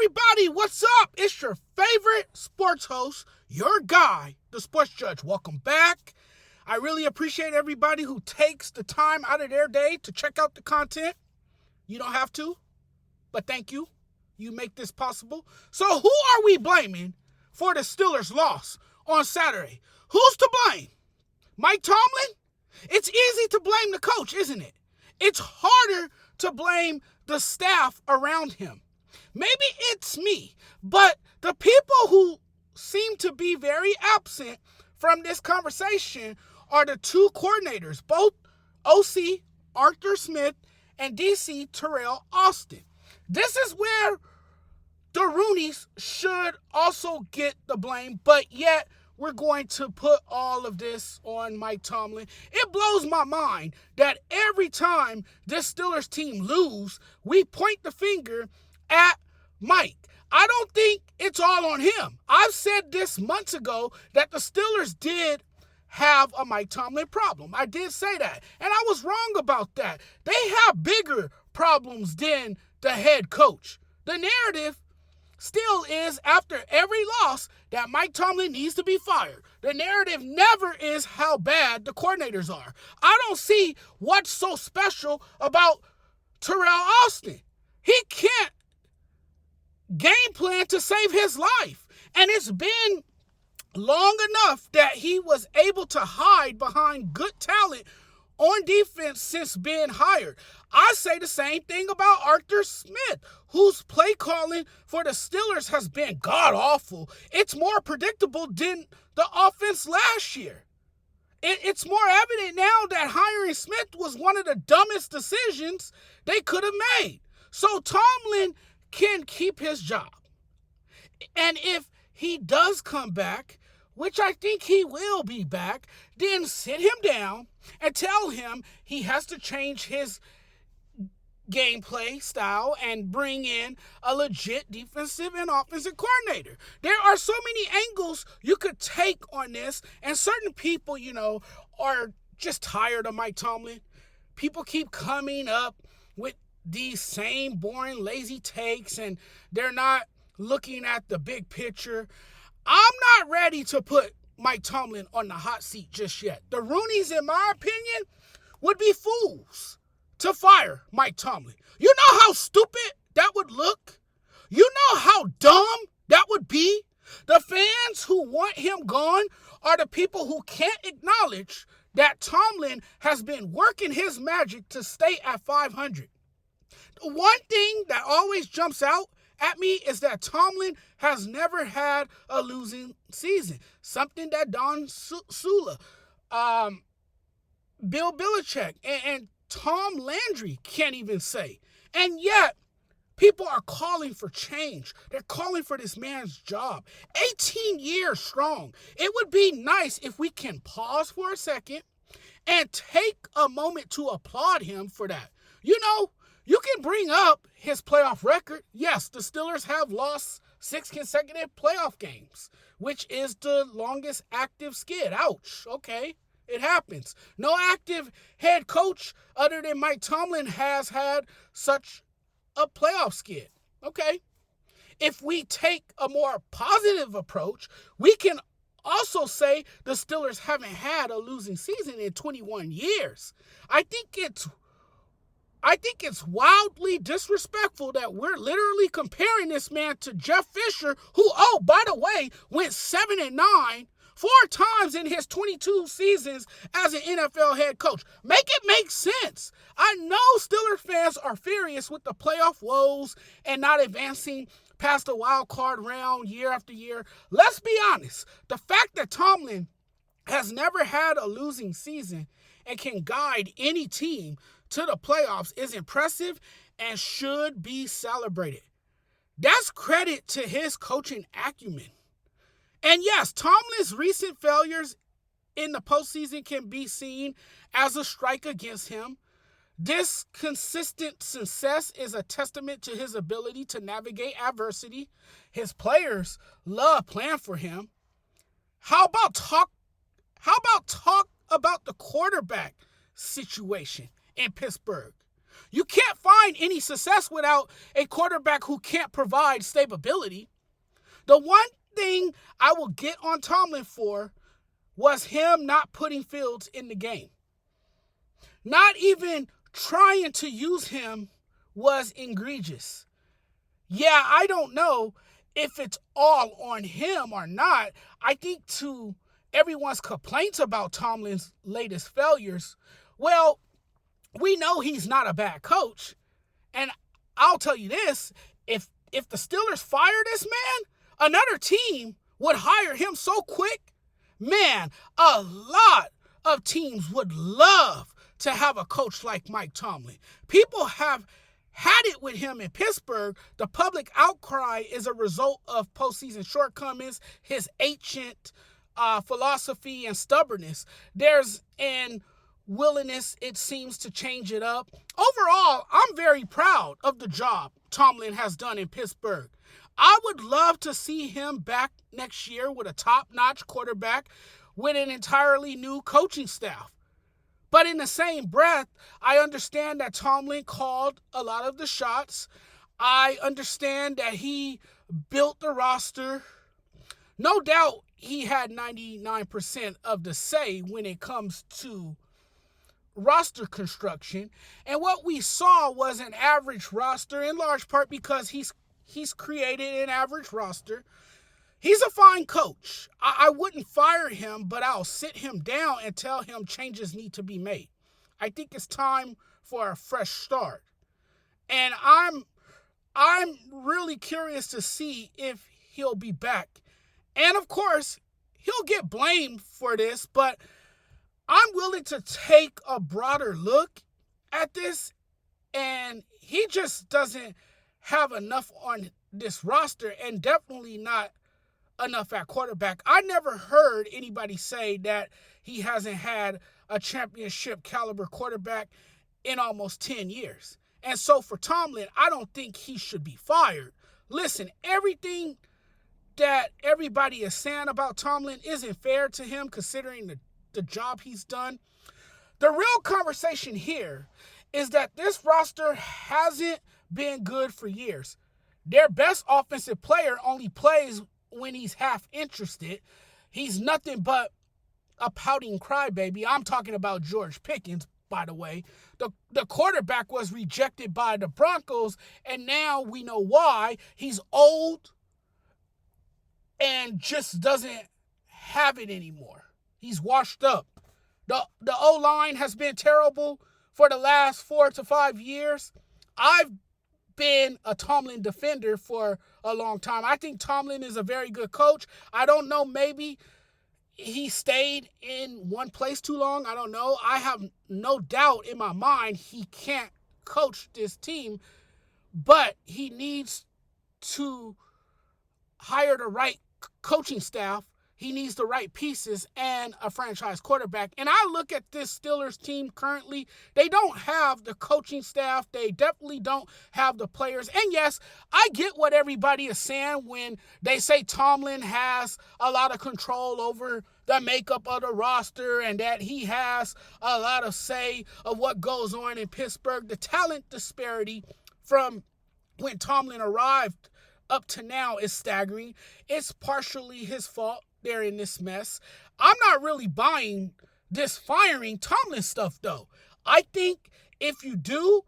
everybody, what's up? It's your favorite sports host, your guy, the Sports Judge. Welcome back. I really appreciate everybody who takes the time out of their day to check out the content. You don't have to, but thank you. You make this possible. So who are we blaming for the Steelers' loss on Saturday? Who's to blame? Mike Tomlin? It's easy to blame the coach, isn't it? It's harder to blame the staff around him. Maybe it's me, but the people who seem to be very absent from this conversation are the two coordinators, both OC Arthur Smith and DC Terrell Austin. This is where the Rooneys should also get the blame, but yet we're going to put all of this on Mike Tomlin. It blows my mind that every time this Steelers team lose, we point the finger at Mike. I don't think it's all on him. I've said this months ago that the Steelers did have a Mike Tomlin problem. I did say that, and I was wrong about that. They have bigger problems than the head coach. The narrative still is, after every loss, that Mike Tomlin needs to be fired. The narrative never is how bad the coordinators are. I don't see what's so special about Terrell Austin. He can't game plan to save his life. And it's been long enough that he was able to hide behind good talent on defense since being hired. I say the same thing about Arthur Smith, whose play calling for the Steelers has been god-awful. It's more predictable than the offense last year. It's more evident now that hiring Smith was one of the dumbest decisions they could have made. So Tomlin can keep his job. And if he does come back, which I think he will be back, then sit him down and tell him he has to change his gameplay style and bring in a legit defensive and offensive coordinator. There are so many angles you could take on this, and certain people, are just tired of Mike Tomlin. People keep coming up with these same boring, lazy takes, and they're not looking at the big picture. I'm not ready to put Mike Tomlin on the hot seat just yet. The Rooneys, in my opinion, would be fools to fire Mike Tomlin. You know how stupid that would look? You know how dumb that would be? The fans who want him gone are the people who can't acknowledge that Tomlin has been working his magic to stay at 500. The one thing that always jumps out at me is that Tomlin has never had a losing season. Something that Don Sula, Bill Belichick, and Tom Landry can't even say. And yet, people are calling for change. They're calling for this man's job. 18 years strong. It would be nice if we can pause for a second and take a moment to applaud him for that. You can bring up his playoff record. Yes, the Steelers have lost 6 consecutive playoff games, which is the longest active skid. Ouch. Okay, it happens. No active head coach other than Mike Tomlin has had such a playoff skid. Okay. If we take a more positive approach, we can also say the Steelers haven't had a losing season in 21 years. I think it's wildly disrespectful that we're literally comparing this man to Jeff Fisher, who, by the way, went 7-9 4 times in his 22 seasons as an NFL head coach. Make it make sense. I know Steelers fans are furious with the playoff woes and not advancing past the wild card round year after year. Let's be honest. The fact that Tomlin has never had a losing season and can guide any team to the playoffs is impressive and should be celebrated. That's credit to his coaching acumen. And yes, Tomlin's recent failures in the postseason can be seen as a strike against him. This consistent success is a testament to his ability to navigate adversity. His players love playing for him. How about talk about the quarterback situation in Pittsburgh? You can't find any success without a quarterback who can't provide stability. The one thing I will get on Tomlin for was him not putting Fields in the game. Not even trying to use him was egregious. Yeah, I don't know if it's all on him or not. I think to everyone's complaints about Tomlin's latest failures, well, we know he's not a bad coach. And I'll tell you this, if the Steelers fire this man, another team would hire him so quick. Man, a lot of teams would love to have a coach like Mike Tomlin. People have had it with him in Pittsburgh. The public outcry is a result of postseason shortcomings, his ancient philosophy and stubbornness. There's an willingness, it seems, to change it up. Overall, I'm very proud of the job Tomlin has done in Pittsburgh. I would love to see him back next year with a top-notch quarterback with an entirely new coaching staff. But in the same breath, I understand that Tomlin called a lot of the shots. I understand that he built the roster. No doubt he had 99% of the say when it comes to roster construction. And what we saw was an average roster, in large part because he's created an average roster. He's a fine coach. I wouldn't fire him, but I'll sit him down and tell him changes need to be made. I think it's time for a fresh start. And I'm really curious to see if he'll be back. And of course, he'll get blamed for this, but I'm willing to take a broader look at this, and he just doesn't have enough on this roster, and definitely not enough at quarterback. I never heard anybody say that he hasn't had a championship caliber quarterback in almost 10 years. And so for Tomlin, I don't think he should be fired. Listen, everything that everybody is saying about Tomlin isn't fair to him considering the job he's done. The real conversation here is that this roster hasn't been good for years. Their best offensive player only plays when he's half interested. He's nothing but a pouting crybaby. I'm talking about George Pickens, by the way. The quarterback was rejected by the Broncos, and now we know why. He's old and just doesn't have it anymore. He's washed up. The O-line has been terrible for the last 4 to 5 years. I've been a Tomlin defender for a long time. I think Tomlin is a very good coach. I don't know, maybe he stayed in one place too long. I don't know. I have no doubt in my mind he can't coach this team, but he needs to hire the right coaching staff. He needs the right pieces and a franchise quarterback. And I look at this Steelers team currently. They don't have the coaching staff. They definitely don't have the players. And yes, I get what everybody is saying when they say Tomlin has a lot of control over the makeup of the roster and that he has a lot of say of what goes on in Pittsburgh. The talent disparity from when Tomlin arrived up to now is staggering. It's partially his fault they're in this mess. I'm not really buying this firing Tomlin stuff, though. I think if you do,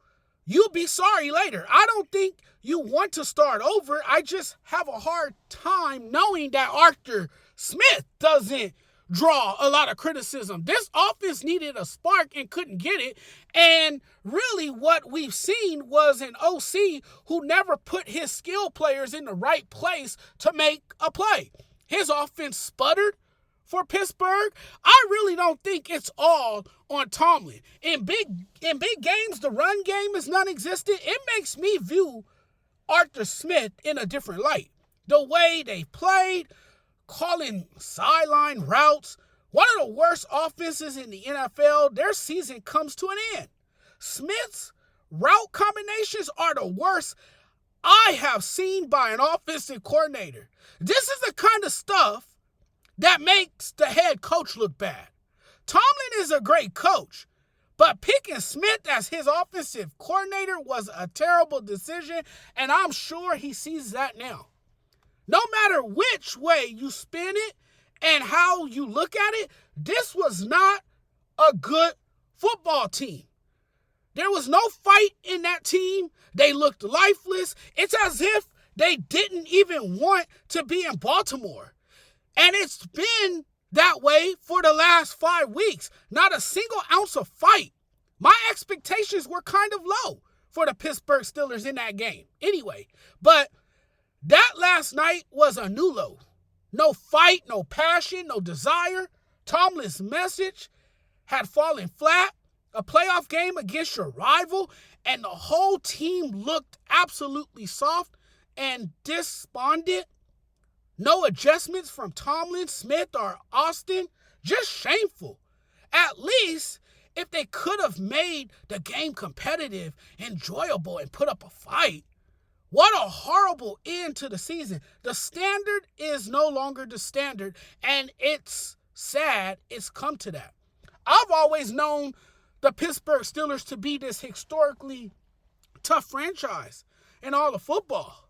you'll be sorry later. I don't think you want to start over. I just have a hard time knowing that Arthur Smith doesn't draw a lot of criticism. This offense needed a spark and couldn't get it. And really what we've seen was an OC who never put his skill players in the right place to make a play. His offense sputtered for Pittsburgh. I really don't think it's all on Tomlin. In big games, the run game is non-existent. It makes me view Arthur Smith in a different light. The way they played, calling sideline routes, one of the worst offenses in the NFL, their season comes to an end. Smith's route combinations are the worst I have seen by an offensive coordinator. This is the kind of stuff that makes the head coach look bad. Tomlin is a great coach, But picking Smith as his offensive coordinator was a terrible decision, and I'm sure he sees that now. No matter which way you spin it and how you look at it, this was not a good football team. There was no fight in that team. They looked lifeless. It's as if they didn't even want to be in Baltimore. And it's been that way for the last 5 weeks. Not a single ounce of fight. My expectations were kind of low for the Pittsburgh Steelers in that game. Anyway, but that last night was a new low. No fight, no passion, no desire. Tomlin's message had fallen flat. A playoff game against your rival, and the whole team looked absolutely soft and despondent. No adjustments from Tomlin, Smith, or Austin. Just shameful. At least, if they could have made the game competitive, enjoyable, and put up a fight. What a horrible end to the season. The standard is no longer the standard, and it's sad it's come to that. I've always known the Pittsburgh Steelers to be this historically tough franchise in all of football.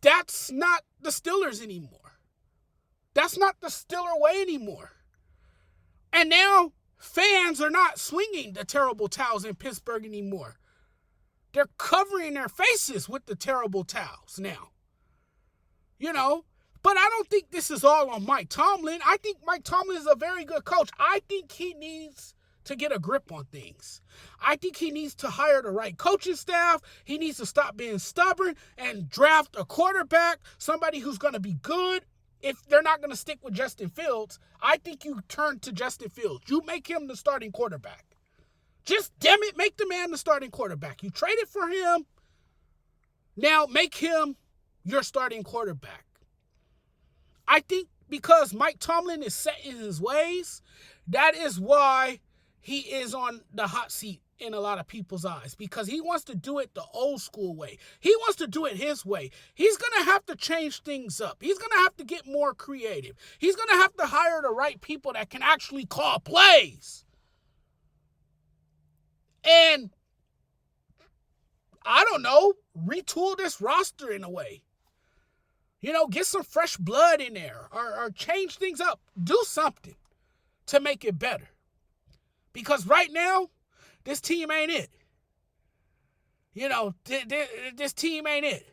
That's not the Steelers anymore. That's not the Steeler way anymore. And now fans are not swinging the terrible towels in Pittsburgh anymore. They're covering their faces with the terrible towels now. But I don't think this is all on Mike Tomlin. I think Mike Tomlin is a very good coach. I think he needs to get a grip on things. I think he needs to hire the right coaching staff. He needs to stop being stubborn and draft a quarterback, somebody who's going to be good. If they're not going to stick with Justin Fields, I think you turn to Justin Fields. You make him the starting quarterback. Just, damn it, make the man the starting quarterback. You traded for him. Now make him your starting quarterback. I think because Mike Tomlin is set in his ways, that is why he is on the hot seat in a lot of people's eyes, because he wants to do it the old school way. He wants to do it his way. He's going to have to change things up. He's going to have to get more creative. He's going to have to hire the right people that can actually call plays. And, I don't know, retool this roster in a way. Get some fresh blood in there or change things up. Do something to make it better. Because right now, this team ain't it. This team ain't it.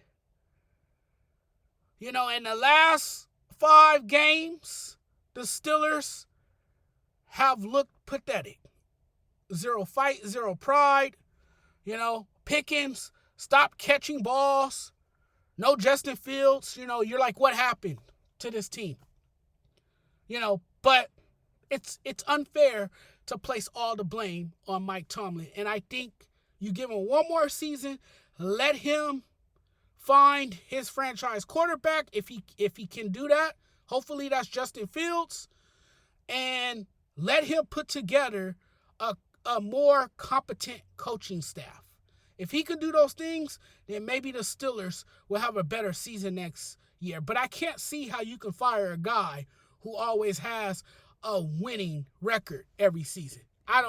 In the last 5 games, the Steelers have looked pathetic. 0 fight, 0 pride. Pickens stopped catching balls. No Justin Fields. You're like, what happened to this team? But it's unfair to place all the blame on Mike Tomlin. And I think you give him one more season, let him find his franchise quarterback if he can do that. Hopefully that's Justin Fields. And let him put together a more competent coaching staff. If he can do those things, then maybe the Steelers will have a better season next year. But I can't see how you can fire a guy who always has a winning record every season.